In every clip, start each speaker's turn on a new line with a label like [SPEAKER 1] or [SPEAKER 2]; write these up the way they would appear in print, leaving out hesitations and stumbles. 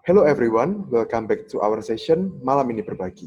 [SPEAKER 1] Hello everyone, welcome back to our session Malam Ini Berbagi.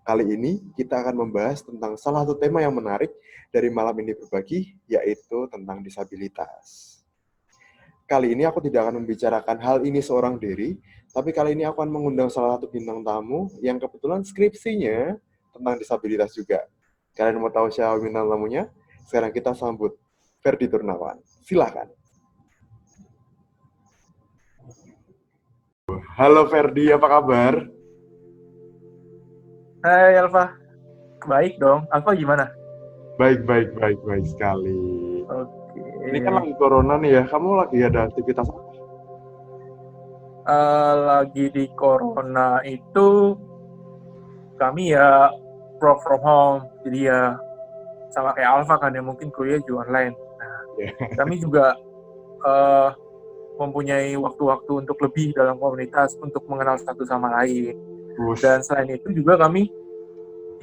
[SPEAKER 1] Kali ini kita akan membahas tentang salah satu tema yang menarik dari Malam Ini Berbagi, yaitu tentang disabilitas. Kali ini aku tidak akan membicarakan hal ini seorang diri, tapi kali ini aku akan mengundang salah satu bintang tamu yang kebetulan skripsinya tentang disabilitas juga. Kalian mau tahu siapa bintang tamunya? Sekarang kita sambut Ferdi Turnawan. Silakan. Halo Ferdi, apa kabar?
[SPEAKER 2] Hai Alfa, baik dong. Alfa gimana?
[SPEAKER 1] Baik sekali.
[SPEAKER 2] Oke.
[SPEAKER 1] Ini kan lagi corona nih ya, kamu lagi ada aktivitas apa?
[SPEAKER 2] Lagi di corona itu kami ya work from home, jadi ya sama kayak Alfa kan ya mungkin kuliah juga online. Nah, kami juga mempunyai waktu-waktu untuk lebih dalam komunitas untuk mengenal satu sama lain. Dan selain itu juga kami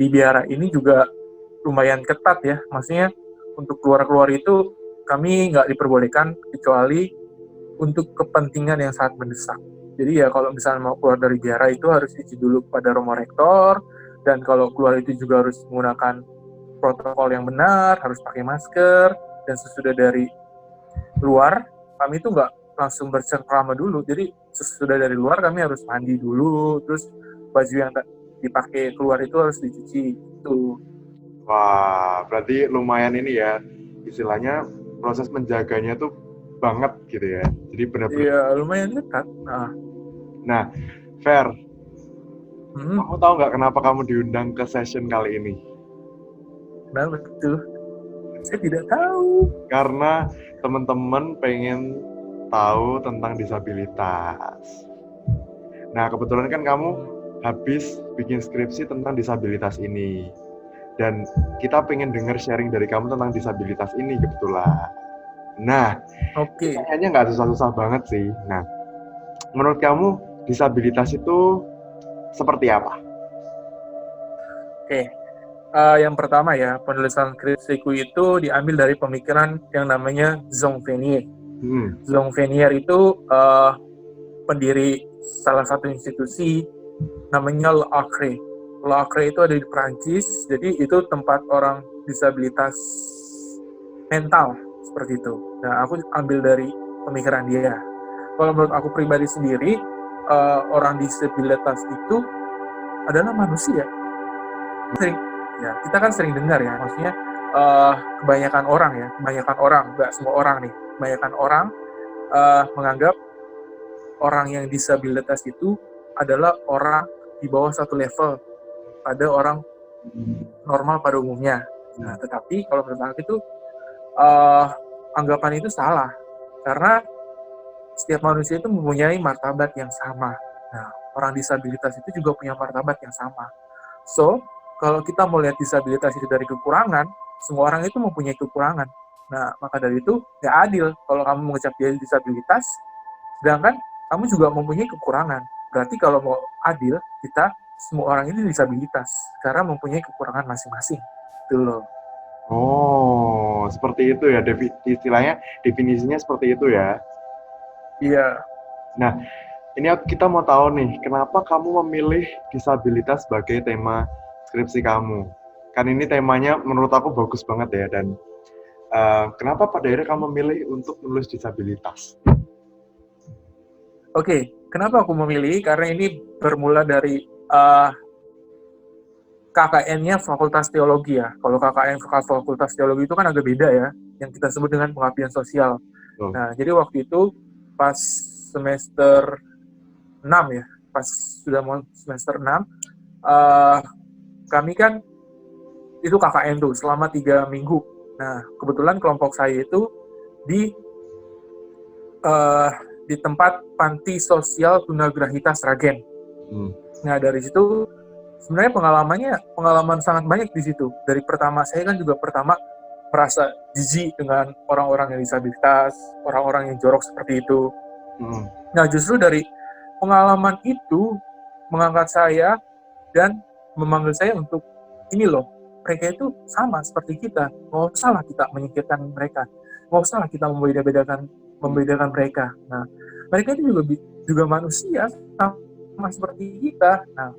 [SPEAKER 2] di Biara ini juga lumayan ketat ya, maksudnya untuk keluar-keluar itu kami nggak diperbolehkan kecuali untuk kepentingan yang sangat mendesak. Jadi ya kalau misalnya mau keluar dari Biara itu harus izin dulu kepada Romo Rektor, dan kalau keluar itu juga harus menggunakan protokol yang benar, harus pakai masker, dan sesudah dari luar, kami itu nggak langsung bercengkrama dulu. Jadi sesudah dari luar kami harus mandi dulu, terus baju yang dipakai keluar itu harus dicuci. Itu.
[SPEAKER 1] Wah, berarti lumayan ini ya, istilahnya proses menjaganya tuh banget gitu ya. Jadi benar-benar.
[SPEAKER 2] Iya, lumayan dekat.
[SPEAKER 1] Nah, Fer, kamu tahu nggak kenapa kamu diundang ke session kali ini?
[SPEAKER 2] Kenapa tuh? Saya tidak tahu.
[SPEAKER 1] Karena teman-teman pengen tahu tentang disabilitas. Nah, kebetulan kan kamu habis bikin skripsi tentang disabilitas ini. Dan kita pengen dengar sharing dari kamu tentang disabilitas ini kebetulan. Nah, kayaknya nggak susah-susah banget sih. Nah, menurut kamu disabilitas itu seperti apa?
[SPEAKER 2] Yang pertama ya, penulisan skripsiku itu diambil dari pemikiran yang namanya Zong Venier. Zong Venier itu pendiri salah satu institusi namanya L'Acre. L'Acre itu ada di Perancis, jadi itu tempat orang disabilitas mental seperti itu. Nah, aku ambil dari pemikiran dia. Kalau menurut aku pribadi sendiri, orang disabilitas itu adalah manusia. Kita kan sering dengar ya, maksudnya kebanyakan orang, nggak semua orang nih, kebanyakan orang menganggap orang yang disabilitas itu adalah orang di bawah satu level pada orang normal pada umumnya. Nah, tetapi kalau menurut aku itu anggapan itu salah, karena setiap manusia itu mempunyai martabat yang sama. Nah, orang disabilitas itu juga punya martabat yang sama. So, kalau kita mau lihat disabilitas itu dari kekurangan, semua orang itu mempunyai kekurangan. Nah, maka dari itu nggak adil kalau kamu mengecap dia disabilitas, sedangkan kamu juga mempunyai kekurangan. Berarti kalau mau adil, kita semua orang ini disabilitas karena mempunyai kekurangan masing-masing. Itu loh.
[SPEAKER 1] Oh, seperti itu ya, istilahnya definisinya seperti itu ya.
[SPEAKER 2] Iya.
[SPEAKER 1] Nah, ini kita mau tahu nih, kenapa kamu memilih disabilitas sebagai tema skripsi kamu? Kan ini temanya menurut aku bagus banget ya, dan kenapa pada akhirnya kamu memilih untuk menulis disabilitas?
[SPEAKER 2] Kenapa aku memilih? Karena ini bermula dari KKN-nya Fakultas Teologi ya. Kalau KKN Fakultas Teologi itu kan agak beda ya, yang kita sebut dengan pengabdian sosial. Nah, jadi waktu itu pas semester 6 ya, pas sudah mau semester 6, kami kan itu KKN tuh selama 3 minggu. Nah, kebetulan kelompok saya itu di tempat panti sosial tunagrahita Sragen. Nah, dari situ sebenarnya pengalaman sangat banyak di situ. Dari pertama, saya kan juga pertama merasa jijik dengan orang-orang yang disabilitas, orang-orang yang jorok seperti itu. Nah, justru dari pengalaman itu mengangkat saya dan memanggil saya untuk ini loh, mereka itu sama seperti kita, nggak usah lah kita menyingkirkan mereka, nggak usah lah kita membedakan mereka. Nah, mereka itu juga manusia sama seperti kita. Nah,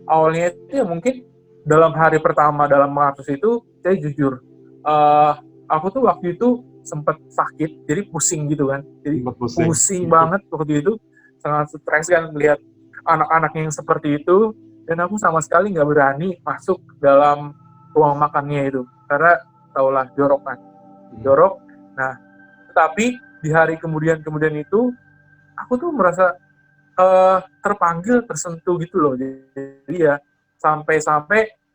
[SPEAKER 2] awalnya itu ya mungkin dalam hari pertama dalam menghapus itu, saya jujur, aku tuh waktu itu sempat sakit, jadi pusing gitu kan. Jadi
[SPEAKER 1] Sempat pusing.
[SPEAKER 2] pusing banget waktu itu, sangat stres kan melihat anak-anak yang seperti itu, dan aku sama sekali nggak berani masuk dalam ruang makannya itu, karena taulah jorok kan, jorok. Nah, tetapi di hari kemudian itu, aku tuh merasa terpanggil, tersentuh gitu loh. Jadi ya sampai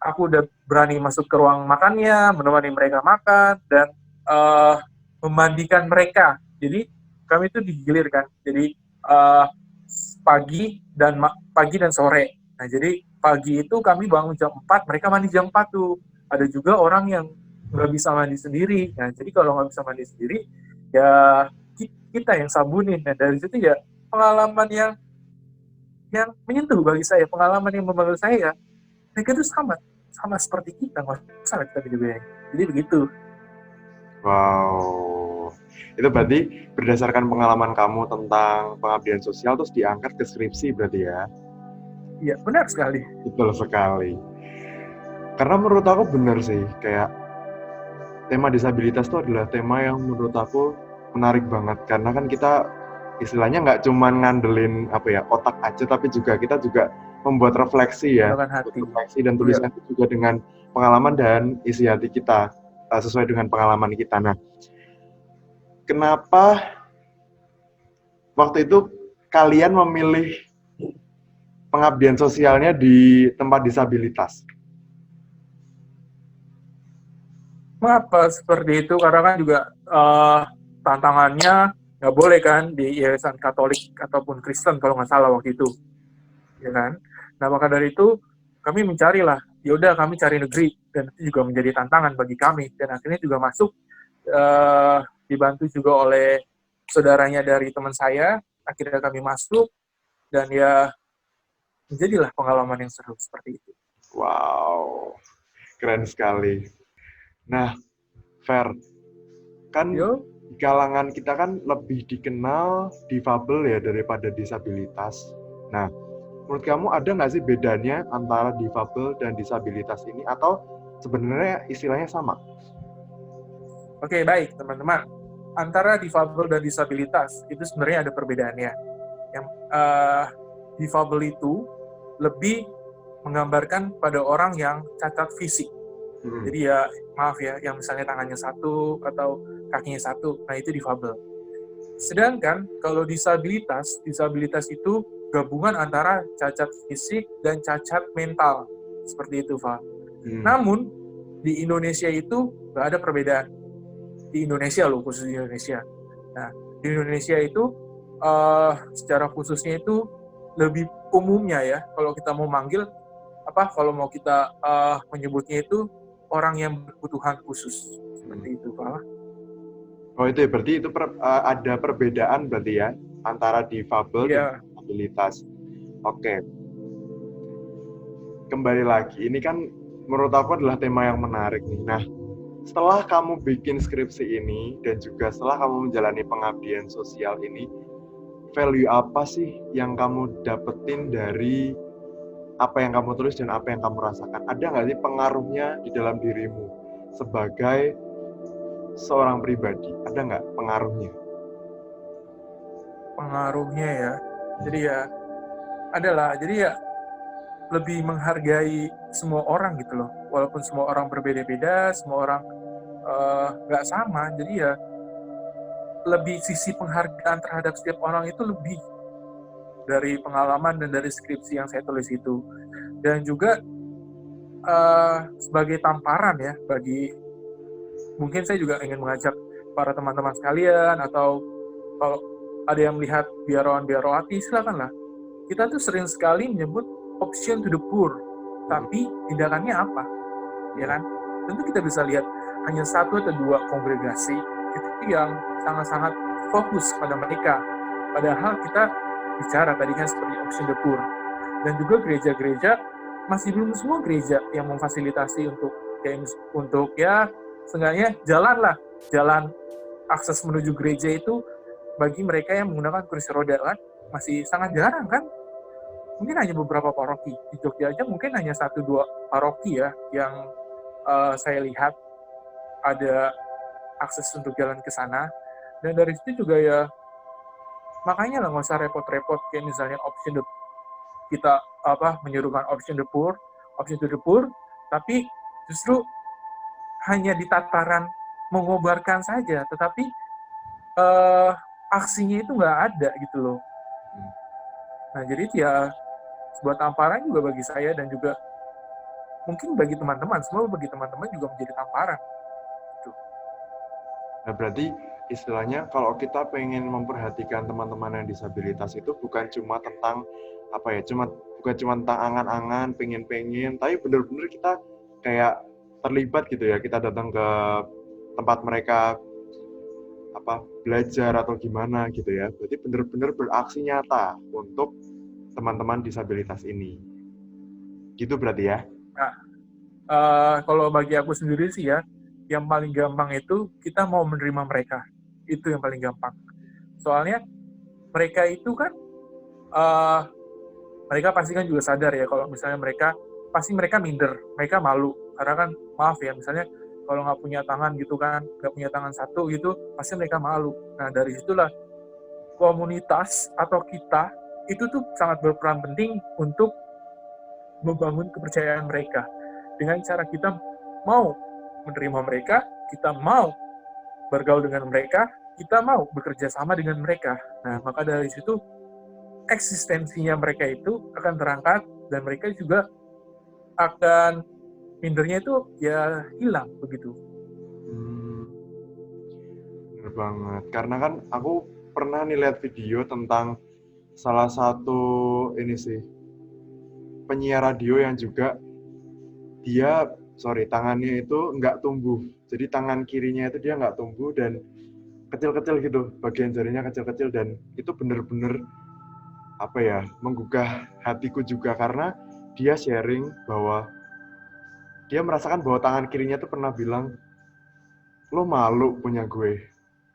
[SPEAKER 2] aku udah berani masuk ke ruang makannya, menemani mereka makan, dan memandikan mereka. Jadi kami itu digilir kan. Jadi pagi dan sore. Nah, jadi pagi itu kami bangun jam 4, mereka mandi jam 4 tuh. Ada juga orang yang nggak bisa mandi sendiri. Nah, jadi kalau nggak bisa mandi sendiri, ya kita yang sabunin. Nah, dari situ ya pengalaman yang menyentuh bagi saya, pengalaman yang membangun saya. Mereka itu sama seperti kita, nggak usah kita beda-beda. Jadi begitu.
[SPEAKER 1] Wow. Itu berarti berdasarkan pengalaman kamu tentang pengabdian sosial terus diangkat ke skripsi berarti ya?
[SPEAKER 2] Iya, benar sekali.
[SPEAKER 1] Betul sekali. Karena menurut aku benar sih, kayak tema disabilitas itu adalah tema yang menurut aku menarik banget. Karena kan kita istilahnya nggak cuma ngandelin otak aja, tapi kita juga membuat refleksi ya. Refleksi dan tulisan itu juga dengan pengalaman dan isi hati kita, sesuai dengan pengalaman kita. Nah, kenapa waktu itu kalian memilih pengabdian sosialnya di tempat disabilitas?
[SPEAKER 2] Mengapa seperti itu? Karena kan juga tantangannya nggak boleh kan di yayasan Katolik ataupun Kristen kalau nggak salah waktu itu, ya kan? Nah, maka dari itu kami mencarilah, yaudah kami cari negeri, dan itu juga menjadi tantangan bagi kami, dan akhirnya juga masuk, dibantu juga oleh saudaranya dari teman saya, akhirnya kami masuk, dan ya menjadilah pengalaman yang seru seperti itu.
[SPEAKER 1] Wow, keren sekali. Nah, Fer, kan di kalangan kita kan lebih dikenal difabel ya daripada disabilitas. Nah, menurut kamu ada nggak sih bedanya antara difabel dan disabilitas ini, atau sebenarnya istilahnya sama?
[SPEAKER 2] Oke, baik teman-teman. Antara difabel dan disabilitas itu sebenarnya ada perbedaannya. Yang difabel itu lebih menggambarkan pada orang yang cacat fisik. Jadi ya maaf ya, yang misalnya tangannya satu atau kakinya satu, nah itu difabel. Sedangkan kalau disabilitas itu gabungan antara cacat fisik dan cacat mental, seperti itu, Pak. Namun di Indonesia itu nggak ada perbedaan. Di Indonesia loh, khusus di Indonesia. Nah, di Indonesia itu secara khususnya itu lebih umumnya ya, kalau kita mau manggil kalau mau kita menyebutnya itu orang yang berkebutuhan khusus, seperti itu, Pak.
[SPEAKER 1] Oh, itu ya, berarti itu ada perbedaan berarti ya antara difabel dan disabilitas. Oke. Kembali lagi, ini kan menurut aku adalah tema yang menarik nih. Nah, setelah kamu bikin skripsi ini dan juga setelah kamu menjalani pengabdian sosial ini, value apa sih yang kamu dapetin dari apa yang kamu tulis dan apa yang kamu rasakan? Ada nggak sih pengaruhnya di dalam dirimu sebagai seorang pribadi? Ada nggak pengaruhnya?
[SPEAKER 2] Pengaruhnya ya, jadi ya adalah, jadi ya lebih menghargai semua orang gitu loh. Walaupun semua orang berbeda-beda, semua orang nggak sama, jadi ya lebih sisi penghargaan terhadap setiap orang itu lebih dari pengalaman dan dari skripsi yang saya tulis itu. Dan juga sebagai tamparan ya, mungkin saya juga ingin mengajak para teman-teman sekalian, atau kalau ada yang melihat biarawan-biarawati, silakanlah. Kita tuh sering sekali menyebut option to the poor, tapi tindakannya apa? Ya kan? Tentu kita bisa lihat hanya satu atau dua kongregasi itu yang sangat-sangat fokus pada mereka. Padahal kita bicara tadi kan seperti option the poor. Dan juga gereja-gereja, masih belum semua gereja yang memfasilitasi untuk ya seenggaknya jalan akses menuju gereja itu bagi mereka yang menggunakan kursi roda kan masih sangat jarang kan. Mungkin hanya beberapa paroki di Jogja aja, mungkin hanya 1-2 paroki ya yang saya lihat ada akses untuk jalan ke sana. Dan dari situ juga ya makanya lah nggak usah repot-repot kayak misalnya kita menyuruhkan option to the poor, tapi justru hanya di tataran mengobarkan saja, tetapi aksinya itu nggak ada gitu loh. Nah jadi ya sebuah tamparan juga bagi saya dan juga mungkin bagi teman-teman, semua bagi teman-teman juga menjadi tamparan. Gitu.
[SPEAKER 1] Nah, berarti istilahnya kalau kita pengen memperhatikan teman-teman yang disabilitas itu bukan cuma tentang bukan cuma tentang angan-angan, pengen-pengen, tapi benar-benar kita kayak terlibat gitu ya, kita datang ke tempat mereka belajar atau gimana gitu ya. Berarti benar-benar beraksi nyata untuk teman-teman disabilitas ini. Gitu berarti ya?
[SPEAKER 2] Nah, kalau bagi aku sendiri sih ya, yang paling gampang itu kita mau menerima mereka. Itu yang paling gampang. Soalnya mereka itu kan, mereka pasti kan juga sadar ya kalau misalnya mereka minder, mereka malu. Karena kan, maaf ya, misalnya kalau nggak punya tangan gitu kan, nggak punya tangan satu gitu, pasti mereka malu. Nah, dari situlah komunitas atau kita itu tuh sangat berperan penting untuk membangun kepercayaan mereka. Dengan cara kita mau menerima mereka, kita mau bergaul dengan mereka, kita mau bekerja sama dengan mereka. Nah, maka dari situ eksistensinya mereka itu akan terangkat dan mereka juga akan mindernya itu ya hilang begitu.
[SPEAKER 1] Bener banget. Karena kan aku pernah nih lihat video tentang salah satu penyiar radio yang juga tangannya itu nggak tumbuh. Jadi tangan kirinya itu dia nggak tumbuh dan kecil-kecil gitu, bagian jarinya kecil-kecil, dan itu bener-bener menggugah hatiku juga karena dia sharing bahwa dia merasakan bahwa tangan kirinya tuh pernah bilang, lo malu punya gue,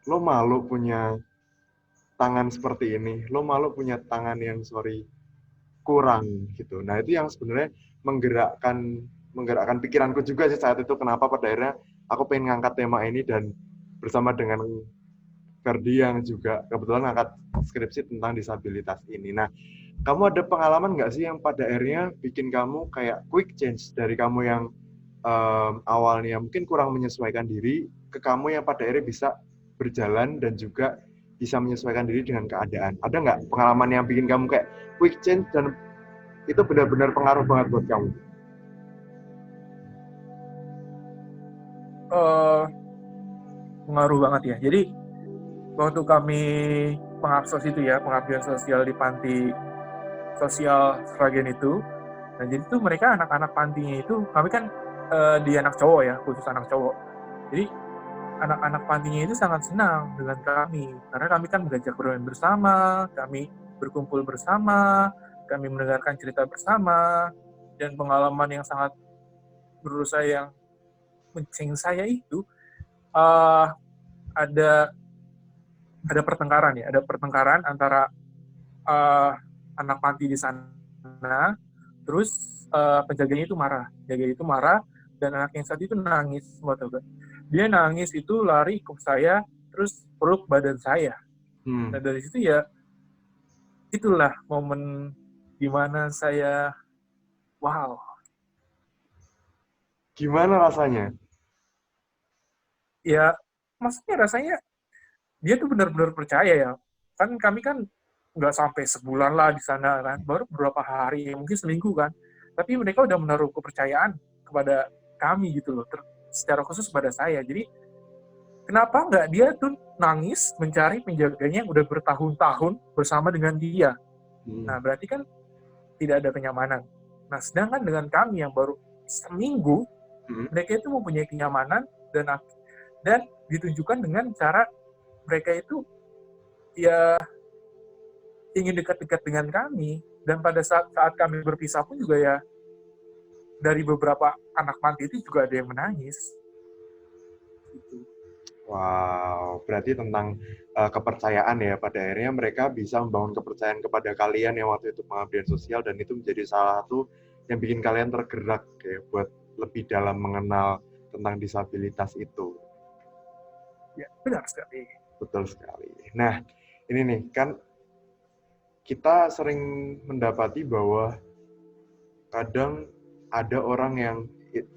[SPEAKER 1] lo malu punya tangan seperti ini, lo malu punya tangan yang kurang gitu. Nah itu yang sebenarnya menggerakkan pikiranku juga sih saat itu, kenapa pada akhirnya aku pengen ngangkat tema ini dan bersama dengan Ferdi yang juga kebetulan ngangkat skripsi tentang disabilitas ini. Nah, kamu ada pengalaman nggak sih yang pada akhirnya bikin kamu kayak quick change dari kamu yang awalnya mungkin kurang menyesuaikan diri ke kamu yang pada akhirnya bisa berjalan dan juga bisa menyesuaikan diri dengan keadaan? Ada nggak pengalaman yang bikin kamu kayak quick change dan itu benar-benar pengaruh banget buat kamu?
[SPEAKER 2] Pengaruh banget ya. Jadi waktu kami pengabdian sosial di panti sosial Sragen itu, nah jadi tuh mereka anak-anak pantinya itu, kami kan di anak cowok ya, khusus anak cowok. Jadi anak-anak pantinya itu sangat senang dengan kami, karena kami kan belajar bermain bersama, kami berkumpul bersama, kami mendengarkan cerita bersama, dan pengalaman yang sangat menurut saya yang menceng saya itu ada pertengkaran antara anak panti di sana, terus penjaganya itu marah, dan anak yang satu itu nangis, dia nangis itu lari ke saya, terus peluk badan saya. Nah dari situ ya, itulah momen dimana saya, wow.
[SPEAKER 1] Gimana rasanya?
[SPEAKER 2] Ya, maksudnya rasanya dia tuh benar-benar percaya ya. Kan kami kan nggak sampai sebulan lah di sana kan, baru beberapa hari, mungkin seminggu kan. Tapi mereka udah menaruh kepercayaan kepada kami gitu loh, secara khusus pada saya. Jadi kenapa nggak dia tuh nangis mencari penjaganya yang udah bertahun-tahun bersama dengan dia. Nah berarti kan tidak ada kenyamanan. Nah sedangkan dengan kami yang baru seminggu, mereka itu mempunyai kenyamanan dan ditunjukkan dengan cara mereka itu ya ingin dekat-dekat dengan kami, dan pada saat kami berpisah pun juga ya dari beberapa anak panti itu juga ada yang menangis. Gitu.
[SPEAKER 1] Wow, berarti tentang kepercayaan ya. Pada akhirnya mereka bisa membangun kepercayaan kepada kalian yang waktu itu pengabdian sosial, dan itu menjadi salah satu yang bikin kalian tergerak ya buat lebih dalam mengenal tentang disabilitas itu.
[SPEAKER 2] Ya, benar sekali.
[SPEAKER 1] Betul sekali. Nah, ini nih kan kita sering mendapati bahwa kadang ada orang yang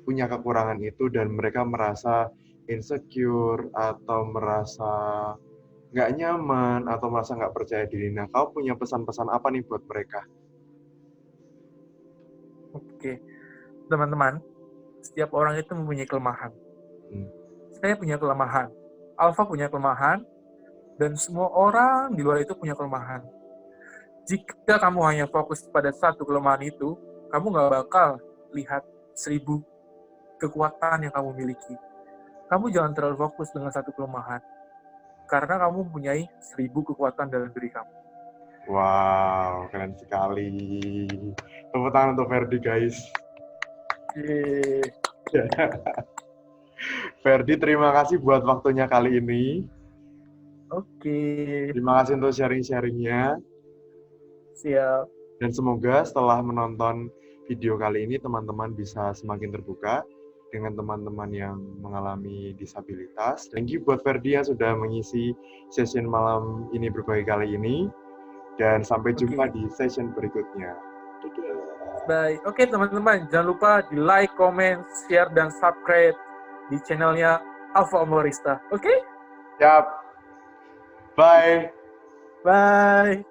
[SPEAKER 1] punya kekurangan itu dan mereka merasa insecure atau merasa nggak nyaman atau merasa nggak percaya diri. Nah, kau punya pesan-pesan apa nih buat mereka?
[SPEAKER 2] Oke, teman-teman, setiap orang itu mempunyai kelemahan.
[SPEAKER 1] Hmm.
[SPEAKER 2] Saya punya kelemahan, Alfa punya kelemahan, dan semua orang di luar itu punya kelemahan. Jika kamu hanya fokus pada satu kelemahan itu, kamu nggak bakal lihat 1000 kekuatan yang kamu miliki. Kamu jangan terlalu fokus dengan satu kelemahan, karena kamu mempunyai 1000 kekuatan dalam diri kamu.
[SPEAKER 1] Wow, keren sekali. Tepuk tangan untuk Ferdi, guys.
[SPEAKER 2] Yeay.
[SPEAKER 1] Ferdi, terima kasih buat waktunya kali ini.
[SPEAKER 2] Oke,
[SPEAKER 1] Terima kasih untuk sharing-sharingnya.
[SPEAKER 2] siap.
[SPEAKER 1] Dan semoga setelah menonton video kali ini, teman-teman bisa semakin terbuka dengan teman-teman yang mengalami disabilitas. Thank you buat Ferdi yang sudah mengisi session malam ini berbagi kali ini. Dan sampai jumpa di session berikutnya.
[SPEAKER 2] Baik, oke teman-teman, jangan lupa di like, comment, share, dan subscribe di channelnya Alfa Omorista. Oke?
[SPEAKER 1] Siap. Bye.
[SPEAKER 2] Bye.